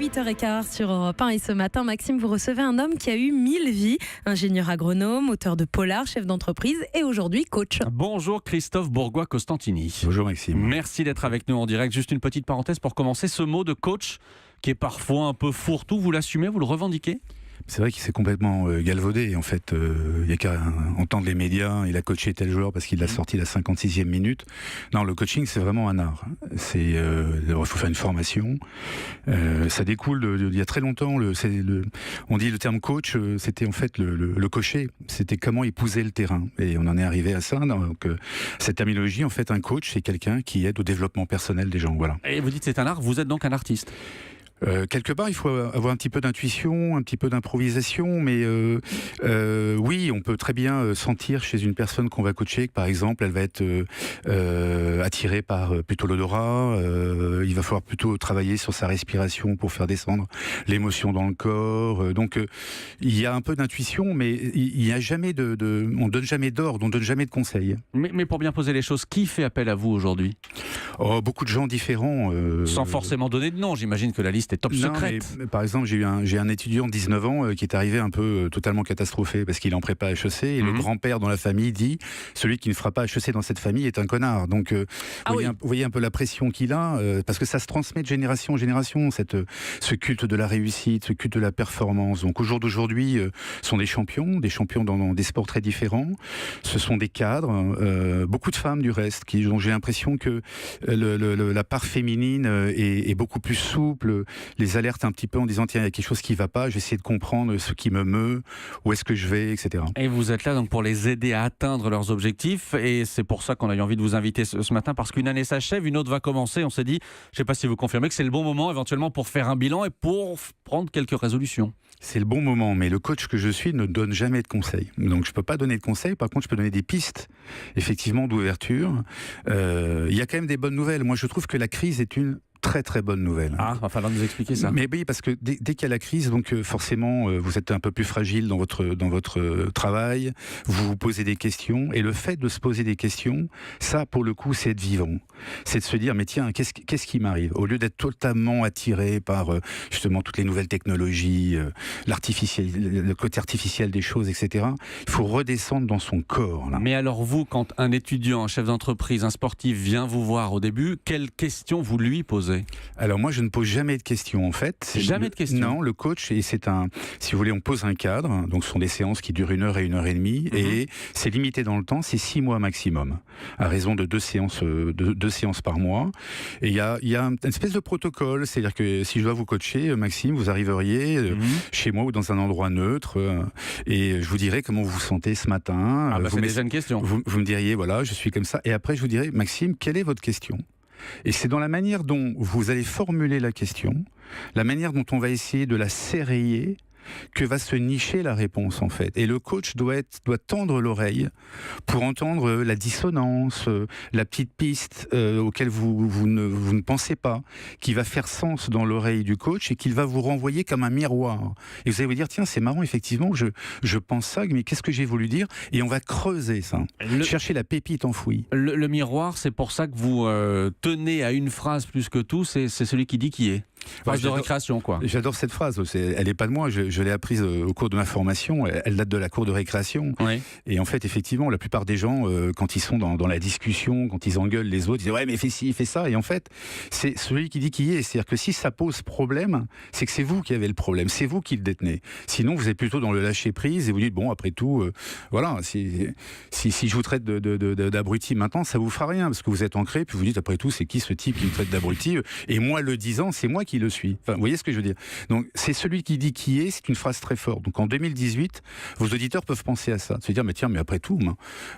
8h15 sur Europe 1 et ce matin, Maxime, vous recevez un homme qui a eu 1000 vies, ingénieur agronome, auteur de polar, chef d'entreprise et aujourd'hui coach. Bonjour Christophe Bourgois-Costantini. Bonjour Maxime. Merci d'être avec nous en direct. Juste une petite parenthèse pour commencer, ce mot de coach qui est parfois un peu fourre-tout, vous l'assumez, vous le revendiquez ? C'est vrai qu'il s'est complètement galvaudé. En fait, il n'y a qu'à entendre les médias. Il a coaché tel joueur parce qu'il l'a sorti à la 56e minute. Non, le coaching, c'est vraiment un art. Il faut faire une formation. Ça découle d'il y a très longtemps. On dit le terme coach, c'était en fait le cocher. C'était comment épouser le terrain. Et on en est arrivé à ça. Donc, cette terminologie, en fait, un coach, c'est quelqu'un qui aide au développement personnel des gens. Voilà. Et vous dites c'est un art, vous êtes donc un artiste ? Quelque part, il faut avoir un petit peu d'intuition, un petit peu d'improvisation, mais oui, on peut très bien sentir chez une personne qu'on va coacher que, par exemple, elle va être attirée par plutôt l'odorat. Il va falloir plutôt travailler sur sa respiration pour faire descendre l'émotion dans le corps. Donc, il y a un peu d'intuition, mais il n'y a jamais on donne jamais d'ordre, on donne jamais de conseils. Mais pour bien poser les choses, qui fait appel à vous aujourd'hui ? Beaucoup de gens différents. Sans forcément donner de nom, j'imagine que la liste est top secrète. Mais, par exemple, j'ai un étudiant de 19 ans qui est arrivé un peu totalement catastrophé parce qu'il est en prépa HEC et le grand-père dans la famille dit celui qui ne fera pas HEC dans cette famille est un connard. Donc vous voyez un peu la pression qu'il a parce que ça se transmet de génération en génération, ce culte de la réussite, ce culte de la performance. Donc au jour d'aujourd'hui, sont des champions dans des sports très différents. Ce sont des cadres, beaucoup de femmes du reste dont j'ai l'impression que la part féminine est beaucoup plus souple, les alerte un petit peu en disant tiens, il y a quelque chose qui ne va pas, je vais essayer de comprendre ce qui me meut, où est-ce que je vais, etc. Et vous êtes là donc pour les aider à atteindre leurs objectifs et c'est pour ça qu'on a eu envie de vous inviter ce matin parce qu'une année s'achève, une autre va commencer. On s'est dit, je ne sais pas si vous confirmez que c'est le bon moment éventuellement pour faire un bilan et pour prendre quelques résolutions. C'est le bon moment, mais le coach que je suis ne donne jamais de conseils. Donc je ne peux pas donner de conseils, par contre je peux donner des pistes, effectivement, d'ouverture. Il y a quand même des bonnes nouvelles. Moi je trouve que la crise est une très très bonne nouvelle. Ah, va falloir nous expliquer ça. Mais oui, parce que dès qu'il y a la crise, donc forcément, vous êtes un peu plus fragile dans votre travail, vous vous posez des questions, et le fait de se poser des questions, ça, pour le coup, c'est être vivant. C'est de se dire, mais tiens, qu'est-ce qui m'arrive ? Au lieu d'être totalement attiré par justement toutes les nouvelles technologies, le côté artificiel des choses, etc., il faut redescendre dans son corps. Là. Mais alors vous, quand un étudiant, un chef d'entreprise, un sportif vient vous voir au début, quelles questions vous lui posez ? Alors moi je ne pose jamais de questions en fait. Jamais de questions. Non, le coach, et si vous voulez, on pose un cadre, donc ce sont des séances qui durent 1 heure et 1 heure et demie, et c'est limité dans le temps, c'est 6 mois maximum, à raison de 2 séances par mois. Et il y a une espèce de protocole, c'est-à-dire que si je dois vous coacher, Maxime, vous arriveriez chez moi ou dans un endroit neutre, et je vous dirais comment vous vous sentez ce matin. C'est déjà une question. Vous me diriez, voilà, je suis comme ça, et après je vous dirais, Maxime, quelle est votre question ? Et c'est dans la manière dont vous allez formuler la question, la manière dont on va essayer de la serrer, que va se nicher la réponse en fait. Et le coach doit tendre l'oreille pour entendre la dissonance, la petite piste auquel vous ne pensez pas, qui va faire sens dans l'oreille du coach et qu'il va vous renvoyer comme un miroir. Et vous allez vous dire, tiens, c'est marrant, effectivement, je pense ça, mais qu'est-ce que j'ai voulu dire ? Et on va creuser ça, chercher la pépite enfouie. Le miroir, c'est pour ça que vous tenez à une phrase plus que tout, c'est celui qui dit qui est. Phrase de récréation, quoi. J'adore cette phrase. Elle n'est pas de moi. Je l'ai apprise au cours de ma formation. Elle date de la cour de récréation. Oui. Et en fait, effectivement, la plupart des gens, quand ils sont dans la discussion, quand ils engueulent les autres, ils disent ouais, mais fais ci, fais ça. Et en fait, c'est celui qui dit qui est. C'est-à-dire que si ça pose problème, c'est que c'est vous qui avez le problème. C'est vous qui le détenez. Sinon, vous êtes plutôt dans le lâcher prise et vous dites bon, après tout, voilà. Si je vous traite d'abruti maintenant, ça vous fera rien parce que vous êtes ancré. Puis vous dites après tout, c'est qui ce type qui me traite d'abruti ? Et moi, le disant, c'est moi qui le suis. Enfin, vous voyez ce que je veux dire ? Donc, c'est celui qui dit qui est, c'est une phrase très forte. Donc, en 2018, vos auditeurs peuvent penser à ça. Se dire, mais tiens, mais après tout,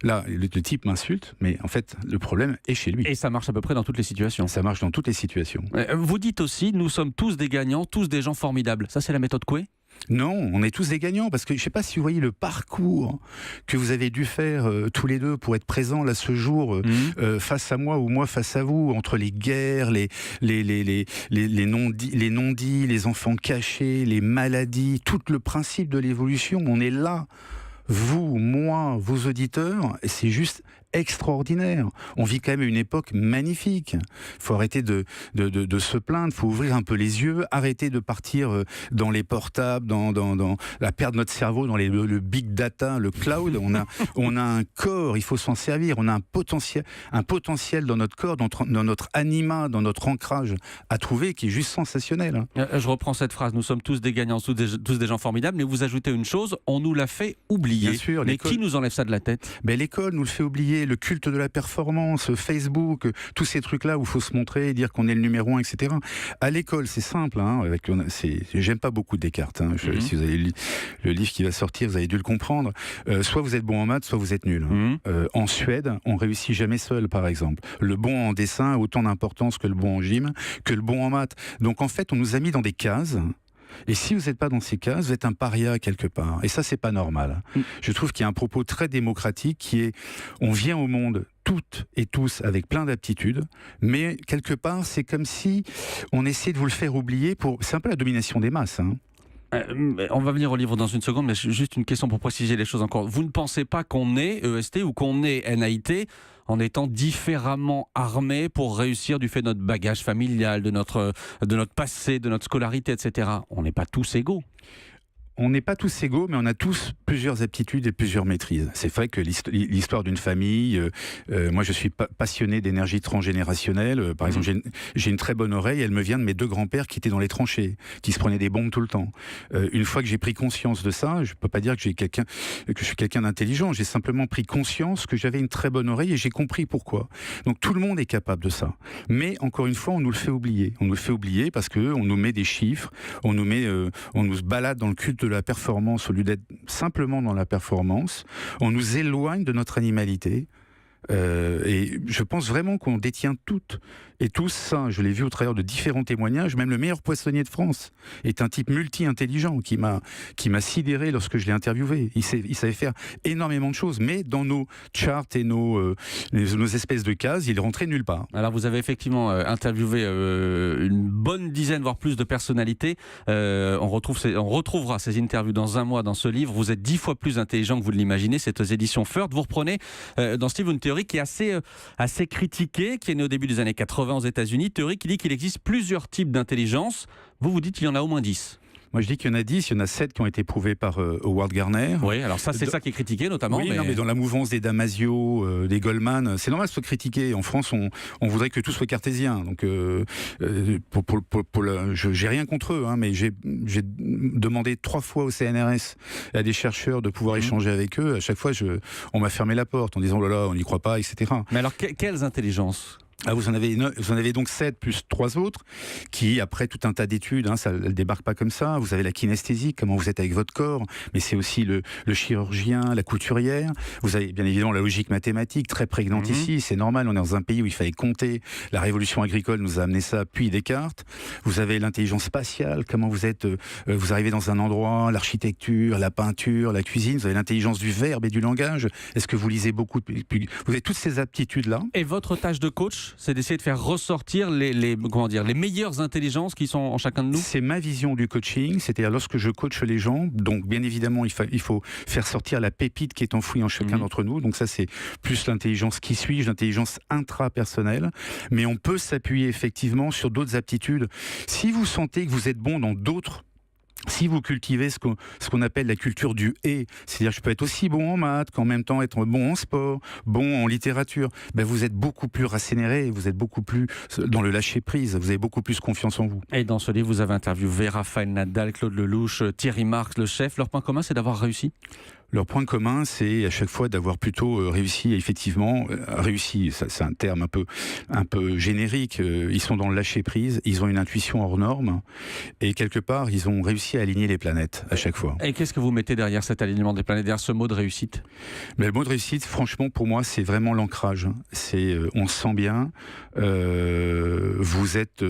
là, le type m'insulte, mais en fait, le problème est chez lui. Et ça marche à peu près dans toutes les situations. Ça marche dans toutes les situations. Vous dites aussi, nous sommes tous des gagnants, tous des gens formidables. Ça, c'est la méthode Coué ? Non, on est tous des gagnants parce que je ne sais pas si vous voyez le parcours que vous avez dû faire tous les deux pour être présents là ce jour face à moi ou moi face à vous, entre les guerres, les non-dits, les enfants cachés, les maladies, tout le principe de l'évolution. On est là, vous, moi, vos auditeurs, et c'est juste extraordinaire. On vit quand même une époque magnifique. Il faut arrêter de se plaindre, il faut ouvrir un peu les yeux, arrêter de partir dans les portables, dans la perte de notre cerveau, dans le big data, le cloud. On a un corps, il faut s'en servir. On a un potentiel dans notre corps, dans notre anima, dans notre ancrage à trouver qui est juste sensationnel. Je reprends cette phrase, nous sommes tous des gagnants, tous des gens formidables, mais vous ajoutez une chose, on nous l'a fait oublier. Bien sûr, mais qui nous enlève ça de la tête ? L'école nous le fait oublier, le culte de la performance, Facebook, tous ces trucs-là où il faut se montrer, dire qu'on est le numéro 1, etc. À l'école, c'est simple. J'aime pas beaucoup Descartes. Si vous avez lu le livre qui va sortir, vous avez dû le comprendre. Soit vous êtes bon en maths, soit vous êtes nul. En Suède, on réussit jamais seul, par exemple. Le bon en dessin a autant d'importance que le bon en gym, que le bon en maths. Donc en fait, on nous a mis dans des cases. Et si vous n'êtes pas dans ces cases, vous êtes un paria quelque part. Et ça, c'est pas normal. Je trouve qu'il y a un propos très démocratique qui est on vient au monde toutes et tous avec plein d'aptitudes, mais quelque part, c'est comme si on essaie de vous le faire oublier. C'est un peu la domination des masses. On va venir au livre dans une seconde, mais juste une question pour préciser les choses encore. Vous ne pensez pas qu'on est EST ou qu'on est NAIT en étant différemment armé pour réussir du fait de notre bagage familial, de notre passé, de notre scolarité, etc. On n'est pas tous égaux. On n'est pas tous égaux, mais on a tous plusieurs aptitudes et plusieurs maîtrises. C'est vrai que l'histoire d'une famille, moi je suis passionné d'énergie transgénérationnelle. Par exemple, j'ai une très bonne oreille, elle me vient de mes 2 grands-pères qui étaient dans les tranchées, qui se prenaient des bombes tout le temps. Une fois que j'ai pris conscience de ça, je ne peux pas dire que je suis quelqu'un d'intelligent, j'ai simplement pris conscience que j'avais une très bonne oreille et j'ai compris pourquoi. Donc tout le monde est capable de ça. Mais encore une fois, on nous le fait oublier. On nous le fait oublier parce qu'on nous met des chiffres, on nous balade dans le culte de la performance au lieu d'être simplement dans la performance, on nous éloigne de notre animalité. Et je pense vraiment qu'on détient toutes et tous ça. Je l'ai vu au travers de différents témoignages. Même le meilleur poissonnier de France est un type multi-intelligent qui m'a sidéré lorsque je l'ai interviewé. Il savait faire énormément de choses, mais dans nos charts et nos espèces de cases, il rentrait nulle part. Alors vous avez effectivement interviewé une bonne dizaine, voire plus de personnalités. On retrouvera ces interviews dans un mois dans ce livre. Vous êtes 10 fois plus intelligent que vous ne l'imaginez. C'est aux éditions Ferd. Vous reprenez dans ce livre une théorie qui est assez critiquée, qui est née au début des années 80 aux États-Unis. Théorie qui dit qu'il existe plusieurs types d'intelligence. Vous dites qu'il y en a au moins 10. Moi, je dis qu'il y en a 10, il y en a 7 qui ont été prouvés par Howard Gardner. Oui, alors ça, c'est ça qui est critiqué, notamment. Oui, mais dans la mouvance des Damasio, des Goldman, c'est normal que ce soit critiqué. En France, on voudrait que tout soit cartésien. Donc, j'ai rien contre eux, mais j'ai demandé 3 fois au CNRS à des chercheurs de pouvoir échanger avec eux. À chaque fois, on m'a fermé la porte en disant « Oh là là, on n'y croit pas, etc. » Mais alors, quelles intelligences ? Vous en avez donc 7 plus 3 autres qui, après tout un tas d'études, ça ne débarque pas comme ça. Vous avez la kinesthésie, comment vous êtes avec votre corps, mais c'est aussi le chirurgien, la couturière. Vous avez bien évidemment la logique mathématique, très prégnante ici. C'est normal, on est dans un pays où il fallait compter. La révolution agricole nous a amené ça, puis Descartes. Vous avez l'intelligence spatiale, comment vous êtes, vous arrivez dans un endroit, l'architecture, la peinture, la cuisine. Vous avez l'intelligence du verbe et du langage. Est-ce que vous lisez beaucoup ? Vous avez toutes ces aptitudes-là. Et votre tâche de coach, c'est d'essayer de faire ressortir les meilleures intelligences qui sont en chacun de nous. C'est ma vision du coaching, c'est-à-dire lorsque je coache les gens, donc bien évidemment il faut faire sortir la pépite qui est enfouie en chacun d'entre nous, donc ça c'est plus l'intelligence qui suis-je, l'intelligence intrapersonnelle, mais on peut s'appuyer effectivement sur d'autres aptitudes. Si vous sentez que vous êtes bon dans d'autres, si vous cultivez ce qu'on appelle la culture du « et », c'est-à-dire je peux être aussi bon en maths qu'en même temps être bon en sport, bon en littérature, vous êtes beaucoup plus rassénéré, vous êtes beaucoup plus dans le lâcher-prise, vous avez beaucoup plus confiance en vous. Et dans ce livre, vous avez interviewé Rafael Nadal, Claude Lelouch, Thierry Marx, le chef. Leur point commun, c'est d'avoir réussi ? Leur point commun, c'est à chaque fois d'avoir plutôt réussi, effectivement, réussi, c'est un terme un peu générique, ils sont dans le lâcher-prise, ils ont une intuition hors norme, et quelque part, ils ont réussi à aligner les planètes à chaque fois. Et qu'est-ce que vous mettez derrière cet alignement des planètes, derrière ce mot de réussite ? Mais le mot de réussite, franchement, pour moi, c'est vraiment l'ancrage. C'est, on se sent bien, vous êtes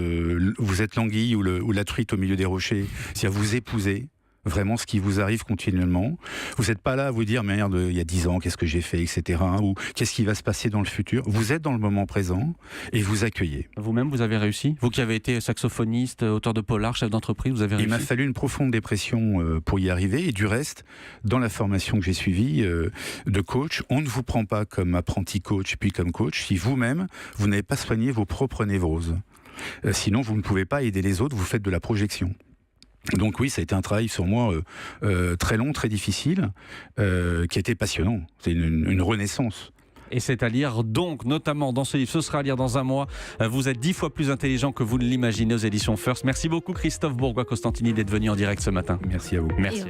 l'anguille ou la truite au milieu des rochers, c'est-à-dire vous épousez. vraiment ce qui vous arrive continuellement. Vous n'êtes pas là à vous dire merde, il y a 10 ans, qu'est-ce que j'ai fait, etc. Ou qu'est-ce qui va se passer dans le futur. Vous êtes dans le moment présent et vous accueillez. Vous-même, vous avez réussi? Vous qui avez été saxophoniste, auteur de polar, chef d'entreprise, vous avez réussi? Il m'a fallu une profonde dépression pour y arriver. Et du reste, dans la formation que j'ai suivie de coach, on ne vous prend pas comme apprenti coach puis comme coach si vous-même, vous n'avez pas soigné vos propres névroses. Sinon, vous ne pouvez pas aider les autres, vous faites de la projection. Donc oui, ça a été un travail sur moi très long, très difficile, qui a été passionnant. C'est une renaissance. Et c'est à lire donc, notamment dans ce livre, ce sera à lire dans un mois. Vous êtes 10 fois plus intelligent que vous ne l'imaginez aux éditions First. Merci beaucoup Christophe Bourgois-Costantini d'être venu en direct ce matin. Merci à vous. Merci.